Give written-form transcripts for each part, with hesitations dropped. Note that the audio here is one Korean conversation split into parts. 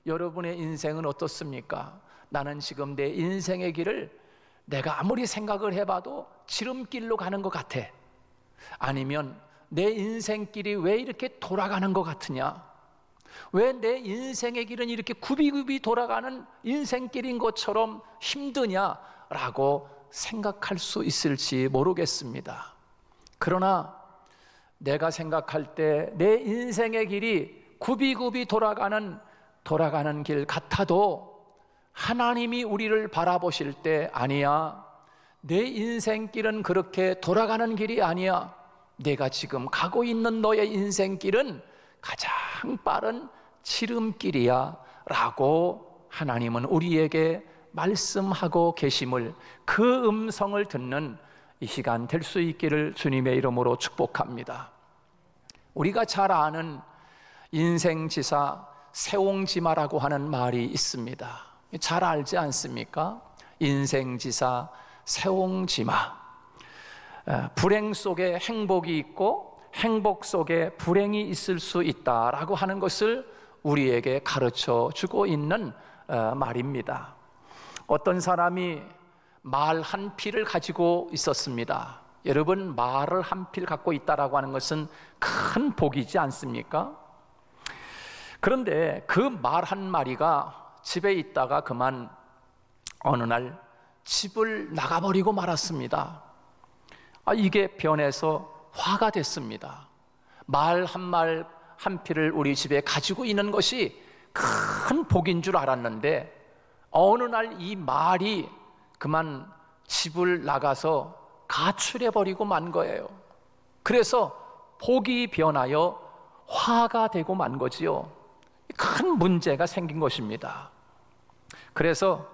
여러분의 인생은 어떻습니까? 나는 지금 내 인생의 길을 내가 아무리 생각을 해봐도 지름길로 가는 것 같아. 아니면 내 인생길이 왜 이렇게 돌아가는 것 같으냐? 왜 내 인생의 길은 이렇게 굽이굽이 돌아가는 인생길인 것처럼 힘드냐라고 생각할 수 있을지 모르겠습니다. 그러나 내가 생각할 때 내 인생의 길이 굽이굽이 돌아가는 길 같아도 하나님이 우리를 바라보실 때 아니야, 내 인생길은 그렇게 돌아가는 길이 아니야. 내가 지금 가고 있는 너의 인생길은 가장 빠른 지름길이야 라고 하나님은 우리에게 말씀하고 계심을, 그 음성을 듣는 이 시간 될 수 있기를 주님의 이름으로 축복합니다. 우리가 잘 아는 인생지사 세옹지마라고 하는 말이 있습니다. 잘 알지 않습니까? 인생지사 세옹지마. 불행 속에 행복이 있고 행복 속에 불행이 있을 수 있다라고 하는 것을 우리에게 가르쳐 주고 있는 말입니다. 어떤 사람이 말 한 필을 가지고 있었습니다. 여러분, 말을 한 필 갖고 있다라고 하는 것은 큰 복이지 않습니까? 그런데 그 말 한 마리가 집에 있다가 그만 어느 날 집을 나가버리고 말았습니다. 이게 변해서 화가 됐습니다. 말 한 필을 우리 집에 가지고 있는 것이 큰 복인 줄 알았는데 어느 날 이 말이 그만 집을 나가서 가출해버리고 만 거예요. 그래서 복이 변하여 화가 되고 만 거지요. 큰 문제가 생긴 것입니다. 그래서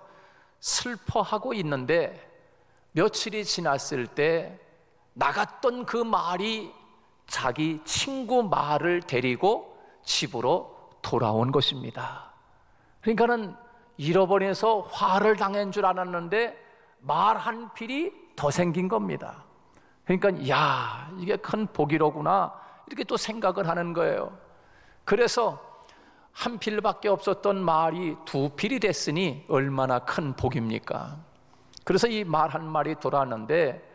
슬퍼하고 있는데 며칠이 지났을 때 나갔던 그 말이 자기 친구 말을 데리고 집으로 돌아온 것입니다. 그러니까는 잃어버려서 화를 당한 줄 알았는데 말 한 필이 더 생긴 겁니다. 그러니까 야, 이게 큰 복이로구나 이렇게 또 생각을 하는 거예요. 그래서 한 필밖에 없었던 말이 두 필이 됐으니 얼마나 큰 복입니까? 그래서 이 말 한 마리 돌아왔는데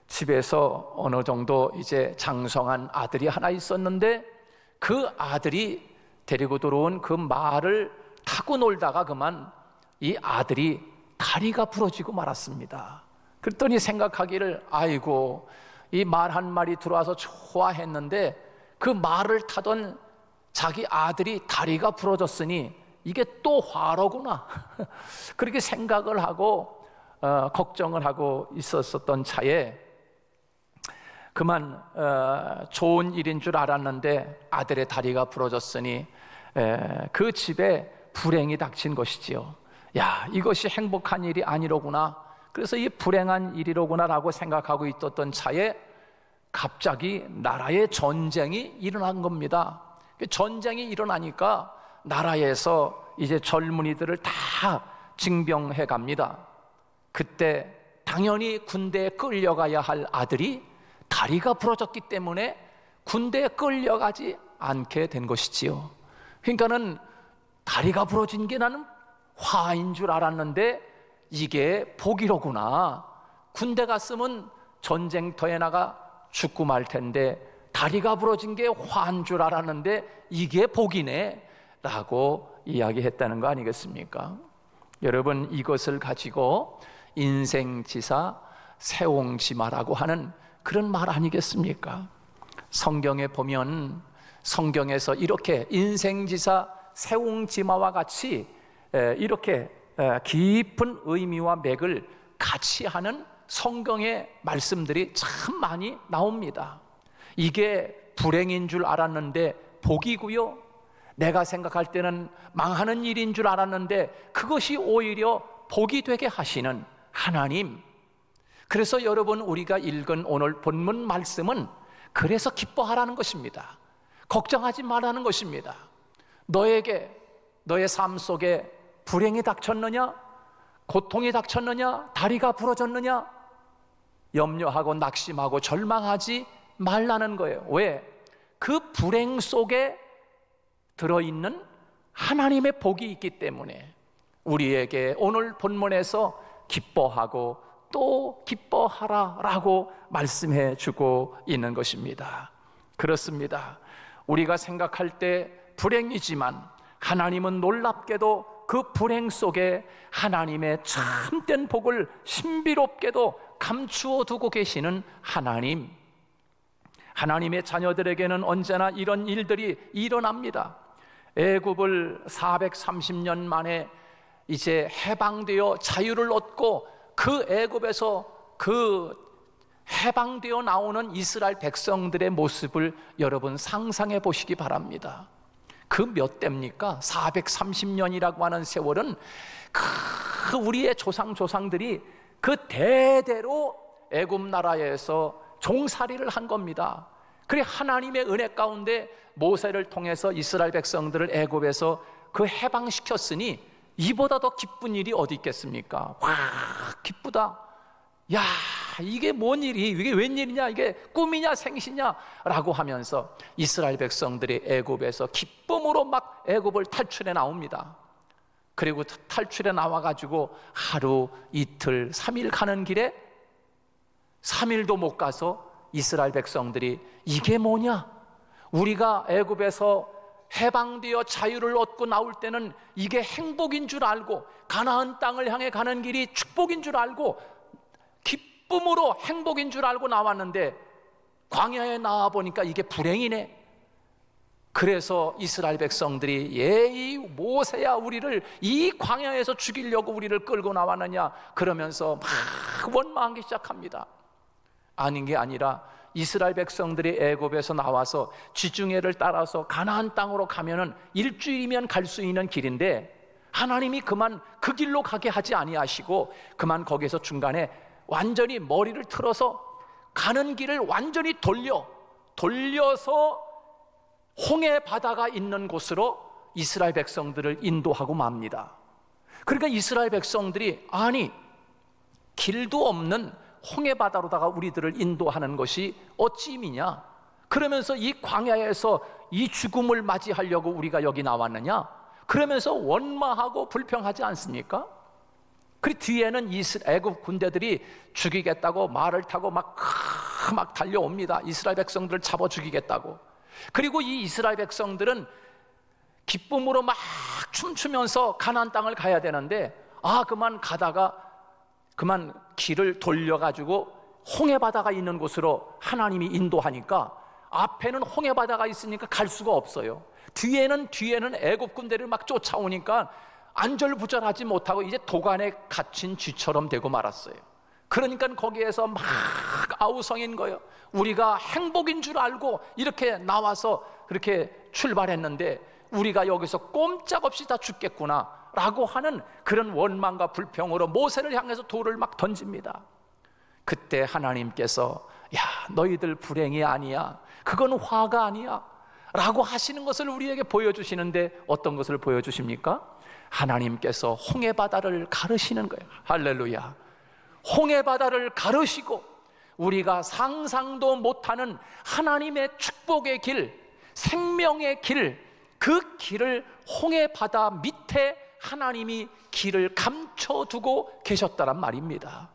집에서 어느 정도 이제 장성한 아들이 하나 있었는데 그 아들이 데리고 들어온 그 말을 타고 놀다가 그만 이 아들이 다리가 부러지고 말았습니다. 그랬더니 생각하기를 아이고, 이 말 한 마리 들어와서 좋아했는데 그 말을 타던 자기 아들이 다리가 부러졌으니 이게 또 화로구나 그렇게 생각을 하고 걱정을 하고 있었던 차에 그만 좋은 일인 줄 알았는데 아들의 다리가 부러졌으니 그 집에 불행이 닥친 것이지요. 야, 이것이 행복한 일이 아니로구나, 그래서 이 불행한 일이로구나 라고 생각하고 있었던 차에 갑자기 나라에 전쟁이 일어난 겁니다. 전쟁이 일어나니까 나라에서 이제 젊은이들을 다 징병해 갑니다. 그때 당연히 군대에 끌려가야 할 아들이 다리가 부러졌기 때문에 군대에 끌려가지 않게 된 것이지요. 그러니까는 다리가 부러진 게 나는 화인 줄 알았는데 이게 복이로구나. 군대 갔으면 전쟁터에 나가 죽고 말 텐데 다리가 부러진 게 화인 줄 알았는데 이게 복이네 라고 이야기했다는 거 아니겠습니까? 여러분, 이것을 가지고 인생지사 세옹지마라고 하는 그런 말 아니겠습니까? 성경에 보면 성경에서 이렇게 인생지사 세옹지마와 같이 이렇게 깊은 의미와 맥을 같이 하는 성경의 말씀들이 참 많이 나옵니다. 이게 불행인 줄 알았는데 복이고요, 내가 생각할 때는 망하는 일인 줄 알았는데 그것이 오히려 복이 되게 하시는 하나님. 그래서 여러분, 우리가 읽은 오늘 본문 말씀은 그래서 기뻐하라는 것입니다. 걱정하지 말라는 것입니다. 너에게 너의 삶 속에 불행이 닥쳤느냐, 고통이 닥쳤느냐, 다리가 부러졌느냐, 염려하고 낙심하고 절망하지 말라는 거예요. 왜? 그 불행 속에 들어있는 하나님의 복이 있기 때문에 우리에게 오늘 본문에서 기뻐하고 또 기뻐하라라고 말씀해 주고 있는 것입니다. 그렇습니다. 우리가 생각할 때 불행이지만 하나님은 놀랍게도 그 불행 속에 하나님의 참된 복을 신비롭게도 감추어 두고 계시는 하나님, 하나님의 자녀들에게는 언제나 이런 일들이 일어납니다. 애굽을 430년 만에 이제 해방되어 자유를 얻고 그 애굽에서 그 해방되어 나오는 이스라엘 백성들의 모습을 여러분 상상해 보시기 바랍니다. 그 몇 대입니까? 430년이라고 하는 세월은 그 우리의 조상들이 그 대대로 애굽 나라에서 종살이를 한 겁니다. 그래 하나님의 은혜 가운데 모세를 통해서 이스라엘 백성들을 애굽에서 그 해방시켰으니 이보다 더 기쁜 일이 어디 있겠습니까? 와, 기쁘다. 야, 이게 뭔 일이, 이게 웬일이냐, 이게 꿈이냐 생시냐 라고 하면서 이스라엘 백성들이 애굽에서 기쁨으로 막 애굽을 탈출해 나옵니다. 그리고 탈출해 나와가지고 하루, 이틀, 3일 가는 길에 3일도 못 가서 이스라엘 백성들이 이게 뭐냐? 우리가 애굽에서 해방되어 자유를 얻고 나올 때는 이게 행복인 줄 알고 가나안 땅을 향해 가는 길이 축복인 줄 알고 기쁨으로 행복인 줄 알고 나왔는데 광야에 나와 보니까 이게 불행이네. 그래서 이스라엘 백성들이 이 모세야 우리를 이 광야에서 죽이려고 우리를 끌고 나왔느냐 그러면서 막 원망하기 시작합니다. 아닌 게 아니라 이스라엘 백성들이 애굽에서 나와서 지중해를 따라서 가나안 땅으로 가면은 일주일이면 갈 수 있는 길인데 하나님이 그만 그 길로 가게 하지 아니하시고 그만 거기서 중간에 완전히 머리를 틀어서 가는 길을 완전히 돌려서 홍해 바다가 있는 곳으로 이스라엘 백성들을 인도하고 맙니다. 그러니까 이스라엘 백성들이 아니 길도 없는 홍해 바다로다가 우리들을 인도하는 것이 어찌임이냐? 그러면서 이 광야에서 이 죽음을 맞이하려고 우리가 여기 나왔느냐? 그러면서 원망하고 불평하지 않습니까? 그 뒤에는 애굽 군대들이 죽이겠다고 말을 타고 막 달려옵니다. 이스라엘 백성들을 잡아 죽이겠다고. 그리고 이 이스라엘 백성들은 기쁨으로 막 춤추면서 가나안 땅을 가야 되는데 그만 가다가 그만 길을 돌려가지고 홍해바다가 있는 곳으로 하나님이 인도하니까 앞에는 홍해바다가 있으니까 갈 수가 없어요. 뒤에는 애굽 군대를 막 쫓아오니까 안절부절하지 못하고 이제 도간에 갇힌 쥐처럼 되고 말았어요. 그러니까 거기에서 막 아우성인 거예요. 우리가 행복인 줄 알고 이렇게 나와서 그렇게 출발했는데 우리가 여기서 꼼짝없이 다 죽겠구나 라고 하는 그런 원망과 불평으로 모세를 향해서 돌을 막 던집니다. 그때 하나님께서 야 너희들 불행이 아니야, 그건 화가 아니야 라고 하시는 것을 우리에게 보여주시는데 어떤 것을 보여주십니까? 하나님께서 홍해바다를 가르시는 거예요. 할렐루야. 홍해바다를 가르시고 우리가 상상도 못하는 하나님의 축복의 길, 생명의 길, 그 길을 홍해바다 밑에 하나님이 길을 감춰두고 계셨다란 말입니다.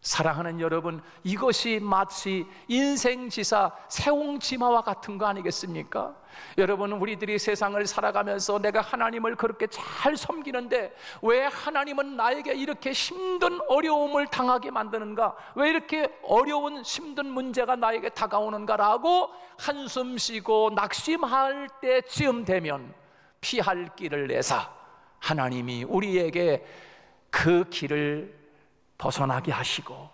사랑하는 여러분, 이것이 마치 인생지사 세옹지마와 같은 거 아니겠습니까? 여러분, 우리들이 세상을 살아가면서 내가 하나님을 그렇게 잘 섬기는데 왜 하나님은 나에게 이렇게 힘든 어려움을 당하게 만드는가? 왜 이렇게 어려운 힘든 문제가 나에게 다가오는가라고 한숨 쉬고 낙심할 때쯤 되면 피할 길을 내사 하나님이 우리에게 그 길을 벗어나게 하시고,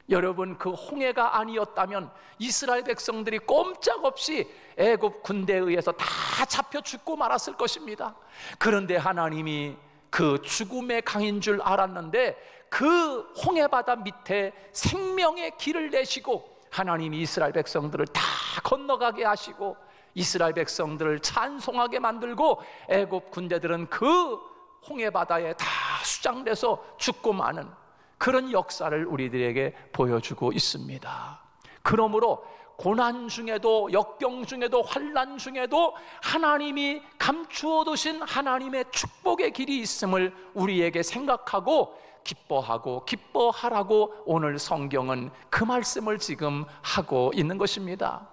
여러분 그 홍해가 아니었다면 이스라엘 백성들이 꼼짝없이 애굽 군대에 의해서 다 잡혀 죽고 말았을 것입니다. 그런데 하나님이 그 죽음의 강인 줄 알았는데 그 홍해바다 밑에 생명의 길을 내시고 하나님이 이스라엘 백성들을 다 건너가게 하시고 이스라엘 백성들을 찬송하게 만들고 애굽 군대들은 그 홍해바다에 다 수장돼서 죽고 마는 그런 역사를 우리들에게 보여주고 있습니다. 그러므로 고난 중에도, 역경 중에도, 환난 중에도 하나님이 감추어 두신 하나님의 축복의 길이 있음을 우리에게 생각하고 기뻐하라고 오늘 성경은 그 말씀을 지금 하고 있는 것입니다.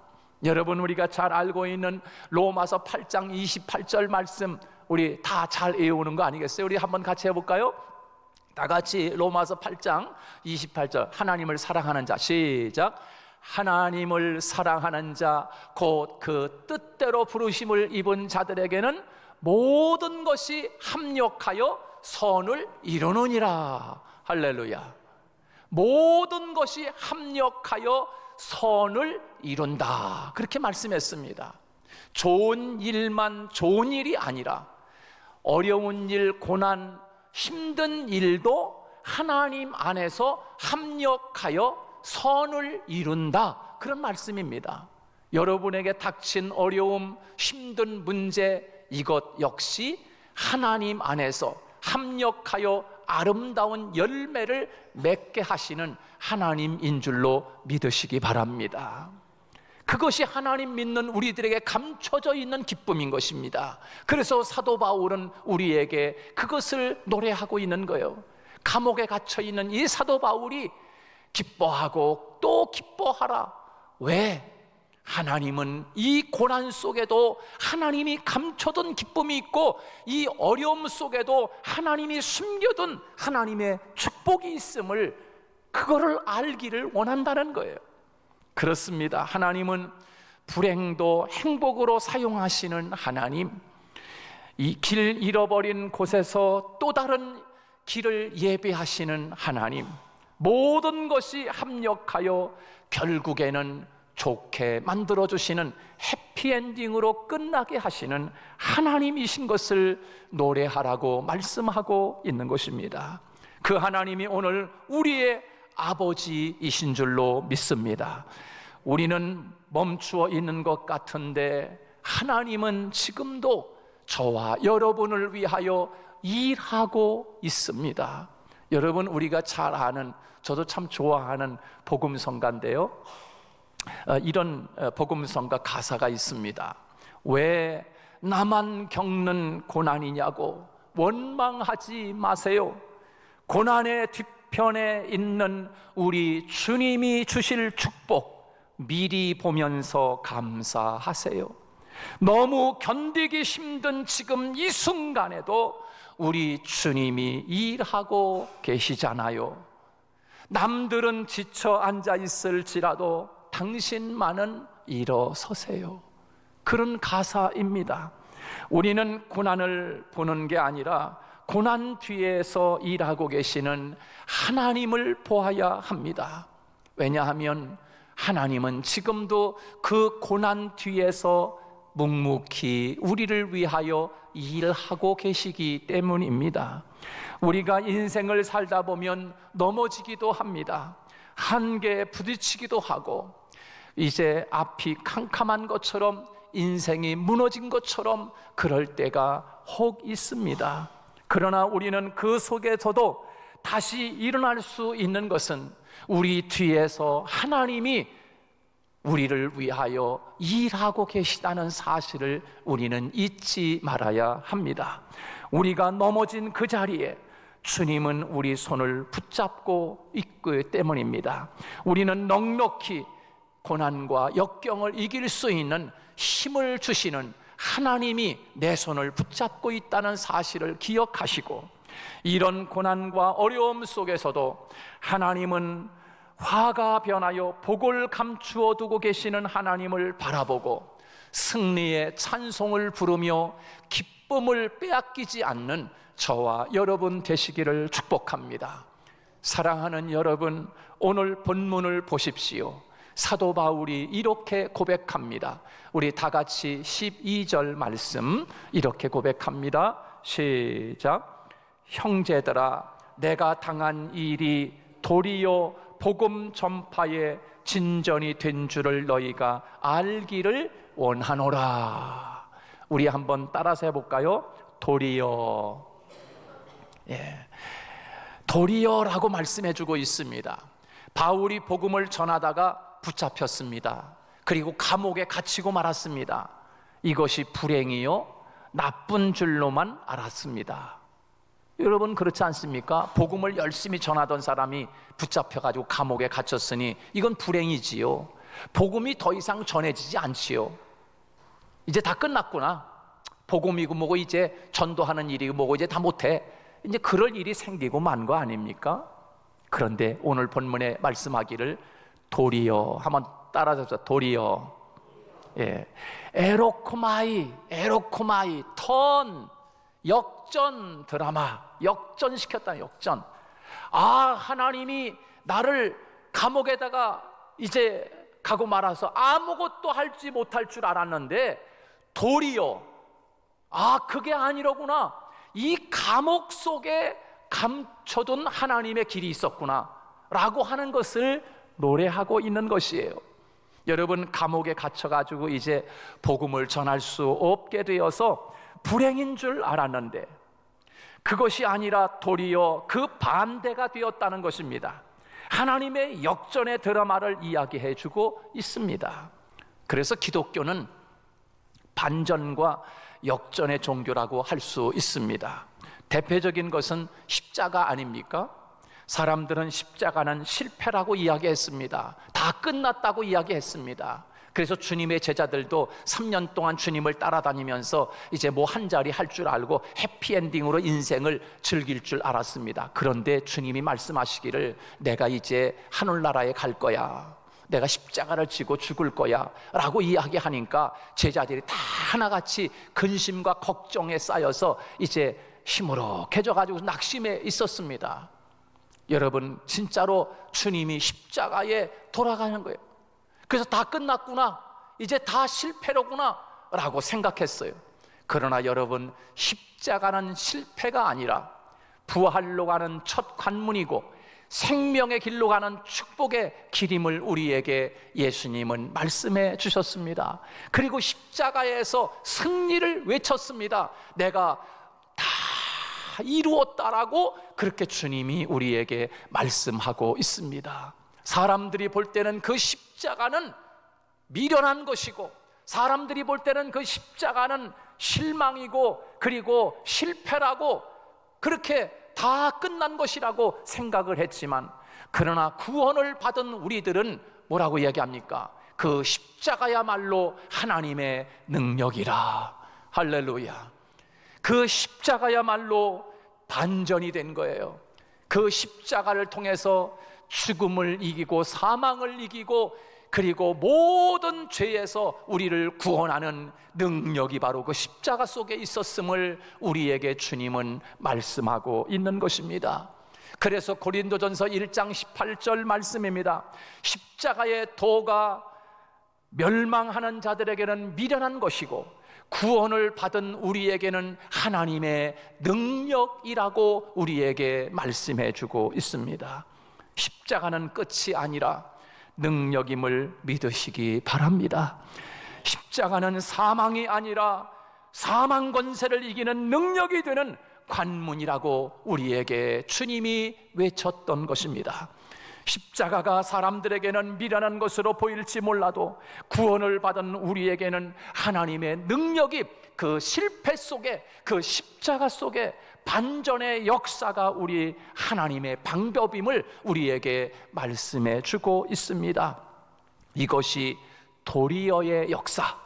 여러분, 우리가 잘 알고 있는 로마서 8장 28절 말씀, 우리 다 잘 외우는 거 아니겠어요? 우리 한번 같이 해볼까요? 다 같이 로마서 8장 28절, 하나님을 사랑하는 자, 시작. 하나님을 사랑하는 자 곧 그 뜻대로 부르심을 입은 자들에게는 모든 것이 합력하여 선을 이루느니라. 할렐루야. 모든 것이 합력하여 선을 이룬다, 그렇게 말씀했습니다. 좋은 일만 좋은 일이 아니라 어려운 일, 고난, 힘든 일도 하나님 안에서 합력하여 선을 이룬다, 그런 말씀입니다. 여러분에게 닥친 어려움, 힘든 문제, 이것 역시 하나님 안에서 합력하여 아름다운 열매를 맺게 하시는 하나님인 줄로 믿으시기 바랍니다. 그것이 하나님 믿는 우리들에게 감춰져 있는 기쁨인 것입니다. 그래서 사도 바울은 우리에게 그것을 노래하고 있는 거예요. 감옥에 갇혀 있는 이 사도 바울이 기뻐하고 또 기뻐하라. 왜? 하나님은 이 고난 속에도 하나님이 감춰둔 기쁨이 있고, 이 어려움 속에도 하나님이 숨겨둔 하나님의 축복이 있음을, 그거를 알기를 원한다는 거예요. 그렇습니다. 하나님은 불행도 행복으로 사용하시는 하나님, 이 길 잃어버린 곳에서 또 다른 길을 예비하시는 하나님, 모든 것이 합력하여 결국에는 좋게 만들어주시는 해피엔딩으로 끝나게 하시는 하나님이신 것을 노래하라고 말씀하고 있는 것입니다. 그 하나님이 오늘 우리의 아버지이신 줄로 믿습니다. 우리는 멈추어 있는 것 같은데 하나님은 지금도 저와 여러분을 위하여 일하고 있습니다. 여러분, 우리가 잘 아는, 저도 참 좋아하는 복음성가인데요, 이런 복음성가 가사가 있습니다. 왜 나만 겪는 고난이냐고 원망하지 마세요. 고난의 뒤편에 있는 우리 주님이 주실 축복 미리 보면서 감사하세요. 너무 견디기 힘든 지금 이 순간에도 우리 주님이 일하고 계시잖아요. 남들은 지쳐 앉아 있을지라도 당신만은 일어서세요. 그런 가사입니다. 우리는 고난을 보는 게 아니라 고난 뒤에서 일하고 계시는 하나님을 보아야 합니다. 왜냐하면 하나님은 지금도 그 고난 뒤에서 묵묵히 우리를 위하여 일하고 계시기 때문입니다. 우리가 인생을 살다 보면 넘어지기도 합니다. 한계에 부딪히기도 하고, 이제 앞이 캄캄한 것처럼, 인생이 무너진 것처럼 그럴 때가 혹 있습니다. 그러나 우리는 그 속에서도 다시 일어날 수 있는 것은 우리 뒤에서 하나님이 우리를 위하여 일하고 계시다는 사실을 우리는 잊지 말아야 합니다. 우리가 넘어진 그 자리에 주님은 우리 손을 붙잡고 있기 때문입니다. 우리는 넉넉히 고난과 역경을 이길 수 있는 힘을 주시는 하나님이 내 손을 붙잡고 있다는 사실을 기억하시고, 이런 고난과 어려움 속에서도 하나님은 화가 변하여 복을 감추어 두고 계시는 하나님을 바라보고 승리의 찬송을 부르며 기쁨을 빼앗기지 않는 저와 여러분 되시기를 축복합니다. 사랑하는 여러분, 오늘 본문을 보십시오. 사도 바울이 이렇게 고백합니다. 우리 다 같이 12절 말씀 이렇게 고백합니다. 시작. 형제들아, 내가 당한 일이 도리어 복음 전파의 진전이 된 줄을 너희가 알기를 원하노라. 우리 한번 따라서 해볼까요? 도리어. 도리어라고 말씀해주고 있습니다. 바울이 복음을 전하다가 붙잡혔습니다. 그리고 감옥에 갇히고 말았습니다. 이것이 불행이요 나쁜 줄로만 알았습니다. 여러분 그렇지 않습니까? 복음을 열심히 전하던 사람이 붙잡혀가지고 감옥에 갇혔으니 이건 불행이지요. 복음이 더 이상 전해지지 않지요. 이제 다 끝났구나. 복음이고 뭐고 이제 전도하는 일이고 뭐고 이제 다 못해. 이제 그럴 일이 생기고 만 거 아닙니까? 그런데 오늘 본문에 말씀하기를 도리어, 한번 따라잡자. 도리어, 에로코마이, 턴, 역전 드라마, 역전시켰다. 역전. 하나님이 나를 감옥에다가 이제 가고 말아서 아무것도 할지 못할 줄 알았는데 도리어, 그게 아니로구나. 이 감옥 속에 감춰둔 하나님의 길이 있었구나 라고 하는 것을 노래하고 있는 것이에요. 여러분 감옥에 갇혀가지고 이제 복음을 전할 수 없게 되어서 불행인 줄 알았는데 그것이 아니라 도리어 그 반대가 되었다는 것입니다. 하나님의 역전의 드라마를 이야기해 주고 있습니다. 그래서 기독교는 반전과 역전의 종교라고 할 수 있습니다. 대표적인 것은 십자가 아닙니까? 사람들은 십자가는 실패라고 이야기했습니다. 다 끝났다고 이야기했습니다. 그래서 주님의 제자들도 3년 동안 주님을 따라다니면서 이제 뭐 한 자리 할 줄 알고 해피엔딩으로 인생을 즐길 줄 알았습니다. 그런데 주님이 말씀하시기를 내가 이제 하늘나라에 갈 거야, 내가 십자가를 지고 죽을 거야 라고 이야기하니까 제자들이 다 하나같이 근심과 걱정에 쌓여서 이제 시무룩해져가지고 낙심해 있었습니다. 여러분 진짜로 주님이 십자가에 돌아가는 거예요. 그래서 다 끝났구나, 이제 다 실패로구나 라고 생각했어요. 그러나 여러분 십자가는 실패가 아니라 부활로 가는 첫 관문이고 생명의 길로 가는 축복의 길임을 우리에게 예수님은 말씀해 주셨습니다. 그리고 십자가에서 승리를 외쳤습니다. 내가 다 이루었다라고 그렇게 주님이 우리에게 말씀하고 있습니다. 사람들이 볼 때는 그 십자가는 미련한 것이고 사람들이 볼 때는 그 십자가는 실망이고 그리고 실패라고 그렇게 다 끝난 것이라고 생각을 했지만 그러나 구원을 받은 우리들은 뭐라고 이야기합니까? 그 십자가야말로 하나님의 능력이라. 할렐루야. 그 십자가야말로 반전이 된 거예요. 그 십자가를 통해서 죽음을 이기고 사망을 이기고 그리고 모든 죄에서 우리를 구원하는 능력이 바로 그 십자가 속에 있었음을 우리에게 주님은 말씀하고 있는 것입니다. 그래서 고린도전서 1장 18절 말씀입니다. 십자가의 도가 멸망하는 자들에게는 미련한 것이고 구원을 받은 우리에게는 하나님의 능력이라고 우리에게 말씀해 주고 있습니다. 십자가는 끝이 아니라 능력임을 믿으시기 바랍니다. 십자가는 사망이 아니라 사망 권세를 이기는 능력이 되는 관문이라고 우리에게 주님이 외쳤던 것입니다. 십자가가 사람들에게는 미련한 것으로 보일지 몰라도 구원을 받은 우리에게는 하나님의 능력이 그 실패 속에 그 십자가 속에 반전의 역사가 우리 하나님의 방법임을 우리에게 말씀해 주고 있습니다. 이것이 도리어의 역사,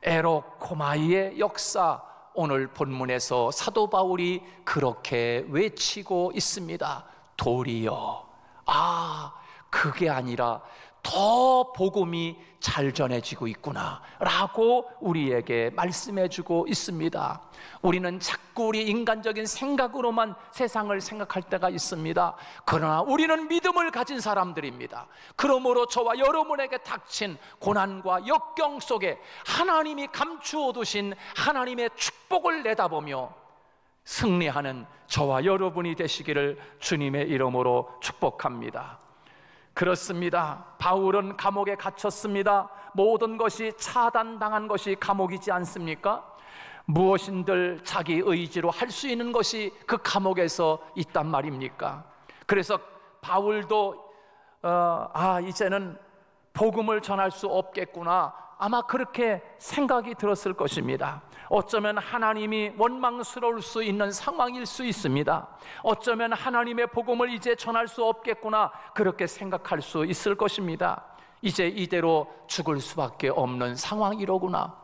에로코마이의 역사, 오늘 본문에서 사도 바울이 그렇게 외치고 있습니다. 도리어. 그게 아니라 더 복음이 잘 전해지고 있구나 라고 우리에게 말씀해 주고 있습니다. 우리는 자꾸 우리 인간적인 생각으로만 세상을 생각할 때가 있습니다. 그러나 우리는 믿음을 가진 사람들입니다. 그러므로 저와 여러분에게 닥친 고난과 역경 속에 하나님이 감추어 두신 하나님의 축복을 내다보며 승리하는 저와 여러분이 되시기를 주님의 이름으로 축복합니다. 그렇습니다. 바울은 감옥에 갇혔습니다. 모든 것이 차단당한 것이 감옥이지 않습니까? 무엇인들 자기 의지로 할 수 있는 것이 그 감옥에서 있단 말입니까? 그래서 바울도 이제는 복음을 전할 수 없겠구나, 아마 그렇게 생각이 들었을 것입니다. 어쩌면 하나님이 원망스러울 수 있는 상황일 수 있습니다. 어쩌면 하나님의 복음을 이제 전할 수 없겠구나, 그렇게 생각할 수 있을 것입니다. 이제 이대로 죽을 수밖에 없는 상황이로구나.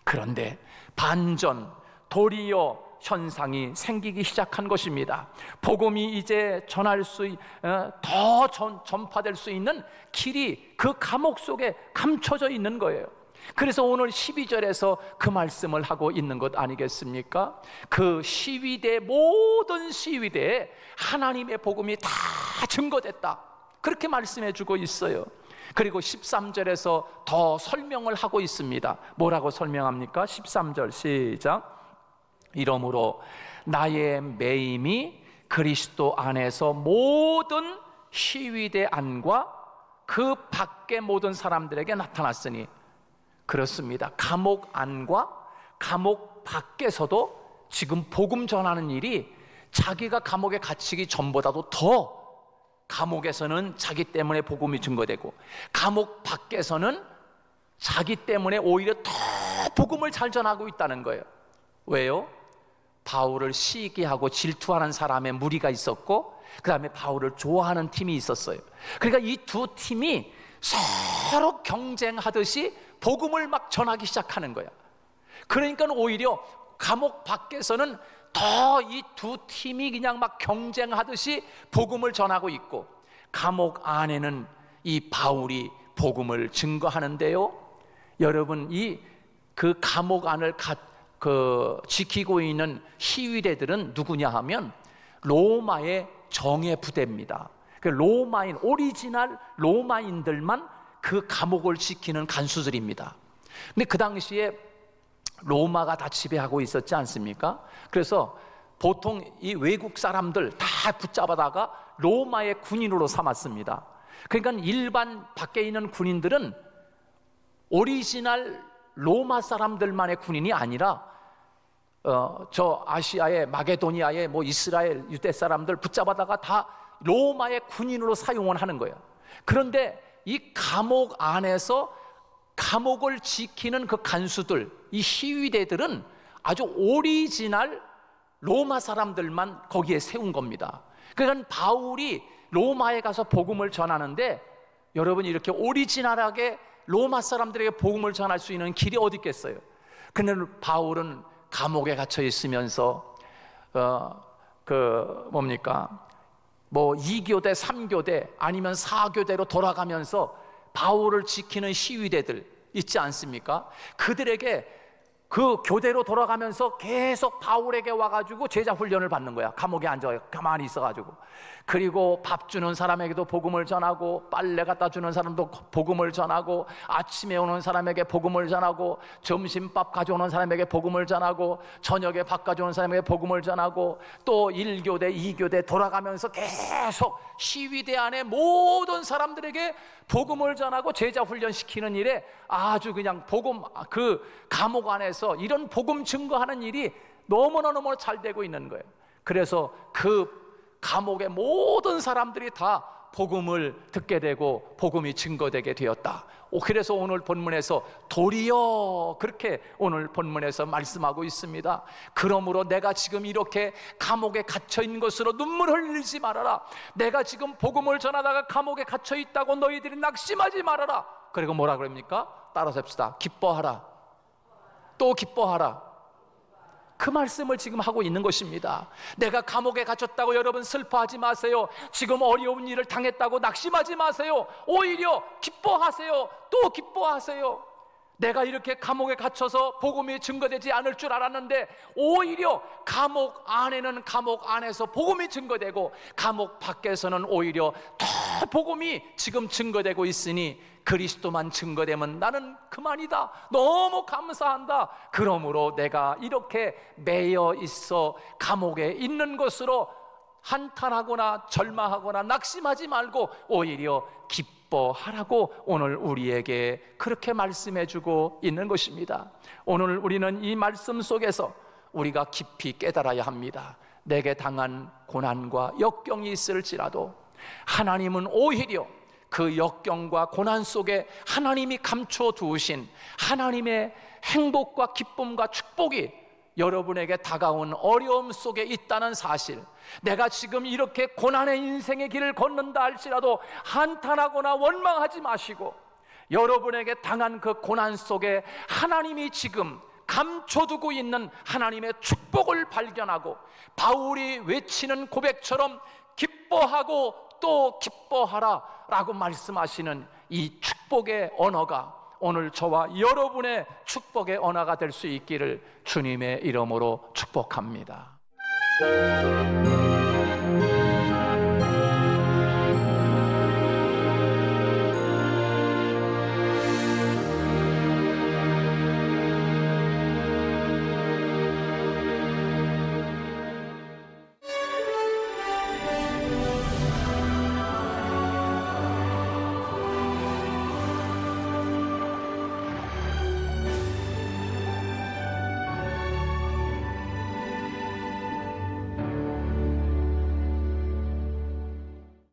그런데 반전, 도리어 현상이 생기기 시작한 것입니다. 복음이 이제 더 전파될 수 있는 길이 그 감옥 속에 감춰져 있는 거예요. 그래서 오늘 12절에서 그 말씀을 하고 있는 것 아니겠습니까? 그 시위대, 모든 시위대에 하나님의 복음이 다 증거됐다, 그렇게 말씀해 주고 있어요. 그리고 13절에서 더 설명을 하고 있습니다. 뭐라고 설명합니까? 13절 시작. 이러므로 나의 매임이 그리스도 안에서 모든 시위대 안과 그 밖의 모든 사람들에게 나타났으니. 그렇습니다. 감옥 안과 감옥 밖에서도 지금 복음 전하는 일이 자기가 감옥에 갇히기 전보다도 더 감옥에서는 자기 때문에 복음이 증거되고, 감옥 밖에서는 자기 때문에 오히려 더 복음을 잘 전하고 있다는 거예요. 왜요? 바울을 시기하고 질투하는 사람의 무리가 있었고, 그 다음에 바울을 좋아하는 팀이 있었어요. 그러니까 이 두 팀이 서로 경쟁하듯이 복음을 막 전하기 시작하는 거야. 그러니까 오히려 감옥 밖에서는 더 이 두 팀이 그냥 막 경쟁하듯이 복음을 전하고 있고, 감옥 안에는 이 바울이 복음을 증거하는데요. 여러분, 그 감옥 안을 지키고 있는 시위대들은 누구냐 하면 로마의 정예 부대입니다. 그 로마인, 오리지널 로마인들만 그 감옥을 지키는 간수들입니다. 근데 그 당시에 로마가 다 지배하고 있었지 않습니까? 그래서 보통 이 외국 사람들 다 붙잡아다가 로마의 군인으로 삼았습니다. 그러니까 일반 밖에 있는 군인들은 오리지널 로마 사람들만의 군인이 아니라 저 아시아의 마게도니아의 이스라엘 유대 사람들 붙잡아다가 다 로마의 군인으로 사용을 하는 거예요. 그런데 이 감옥 안에서 감옥을 지키는 그 간수들, 이 시위대들은 아주 오리지널 로마 사람들만 거기에 세운 겁니다. 그러니까 바울이 로마에 가서 복음을 전하는데, 여러분, 이렇게 오리지널하게 로마 사람들에게 복음을 전할 수 있는 길이 어디 있겠어요? 근데 바울은 감옥에 갇혀 있으면서 2교대, 3교대 아니면 4교대로 돌아가면서 바울을 지키는 시위대들 있지 않습니까? 그들에게 그 교대로 돌아가면서 계속 바울에게 와가지고 제자 훈련을 받는 거야. 감옥에 앉아 가만히 있어가지고. 그리고 밥 주는 사람에게도 복음을 전하고, 빨래 갖다 주는 사람도 복음을 전하고, 아침에 오는 사람에게 복음을 전하고, 점심밥 가져오는 사람에게 복음을 전하고, 저녁에 밥 가져오는 사람에게 복음을 전하고, 또 1교대, 2교대 돌아가면서 계속 시위대 안에 모든 사람들에게 복음을 전하고 제자 훈련시키는 일에 아주 그냥 그 감옥 안에서 이런 복음 증거하는 일이 너무나 잘 되고 있는 거예요. 그래서 그 감옥의 모든 사람들이 다 복음을 듣게 되고 복음이 증거되게 되었다. 그래서 오늘 본문에서 도리어, 그렇게 오늘 본문에서 말씀하고 있습니다. 그러므로 내가 지금 이렇게 감옥에 갇혀있는 것으로 눈물을 흘리지 말아라. 내가 지금 복음을 전하다가 감옥에 갇혀있다고 너희들이 낙심하지 말아라. 그리고 뭐라 그럽니까? 따라서 합시다. 기뻐하라. 또 기뻐하라. 그 말씀을 지금 하고 있는 것입니다. 내가 감옥에 갇혔다고 여러분 슬퍼하지 마세요. 지금 어려운 일을 당했다고 낙심하지 마세요. 오히려 기뻐하세요. 또 기뻐하세요. 내가 이렇게 감옥에 갇혀서 복음이 증거되지 않을 줄 알았는데, 오히려 감옥 안에는 감옥 안에서 복음이 증거되고, 감옥 밖에서는 오히려 더 복음이 지금 증거되고 있으니 그리스도만 증거되면 나는 그만이다. 너무 감사한다. 그러므로 내가 이렇게 매여 있어 감옥에 있는 것으로 한탄하거나 절망하거나 낙심하지 말고 오히려 기뻐하라고 오늘 우리에게 그렇게 말씀해 주고 있는 것입니다. 오늘 우리는 이 말씀 속에서 우리가 깊이 깨달아야 합니다. 내게 당한 고난과 역경이 있을지라도 하나님은 오히려 그 역경과 고난 속에 하나님이 감춰 두으신 하나님의 행복과 기쁨과 축복이 여러분에게 다가온 어려움 속에 있다는 사실, 내가 지금 이렇게 고난의 인생의 길을 걷는다 할지라도 한탄하거나 원망하지 마시고, 여러분에게 당한 그 고난 속에 하나님이 지금 감춰두고 있는 하나님의 축복을 발견하고, 바울이 외치는 고백처럼 기뻐하고 또 기뻐하라 라고 말씀하시는 이 축복의 언어가 오늘 저와 여러분의 축복의 언어가 될 수 있기를 주님의 이름으로 축복합니다.